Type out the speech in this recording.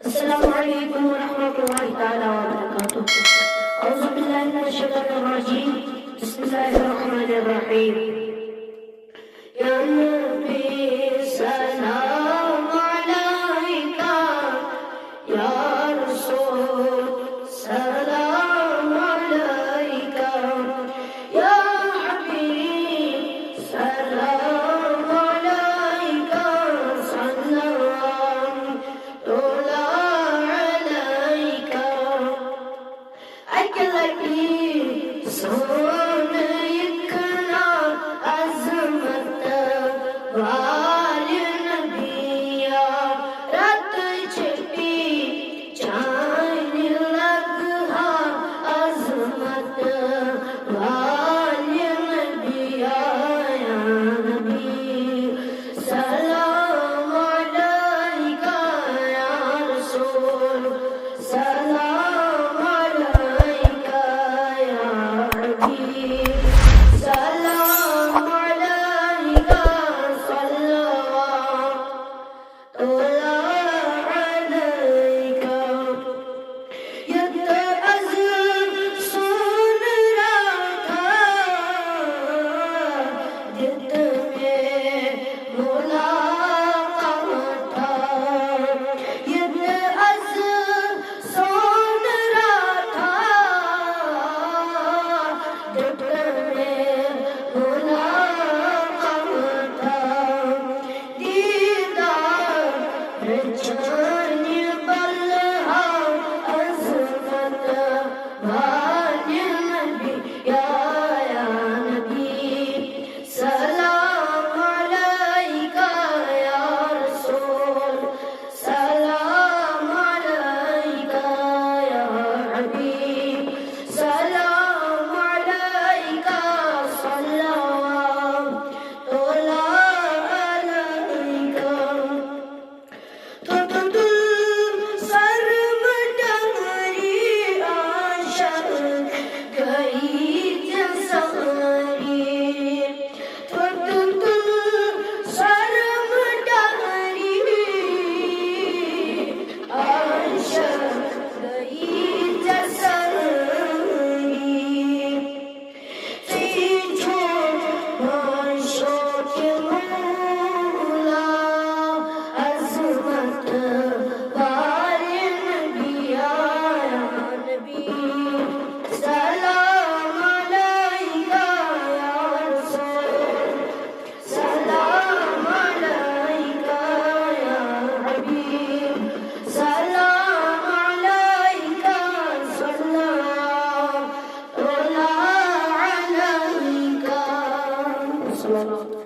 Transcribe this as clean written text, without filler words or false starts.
السلام عليكم ورحمة الله تعالى وبركاته. أعوذ بالله من الشيطان الرجيم. بسم الله الرحمن الرحيم. يا نبي سلام عليك، يا رسول سلام عليك، يا حبيب سلام عليك، سلام عليك. I can like me सोने इकना अज़मत वाले नबिया रात छिपी चांद लगा अज़मत वाले नबिया या नबी सलाम अलैका या रसूल सलाम अलैका या हबीब सलाम अलैका सल्लल्लाहु अलैका. यतअज़्ज़म सुन रहा जितने मुलाकात था. यतअज़्ज़म सुन रहा जितने मुलाकात था. दीदार जाने बल्हा अज़मत वाले नबी या नबी सलाम अलैका या रसूल सलाम अलैका या हबीब सलाम अलैका सल्लल्लाहु अलैका. तो तुम सर्वडंगरी आशा गई जसरी. तो तुम सर्वडंगरी आशा गई जसरी. तीजो माशो के मौला अज़मत वाले नबिया या नबी सलाम अलैका या रसूल सलाम अलैका या हबीब सलाम अलैका सल्लल्लाहु अलैका.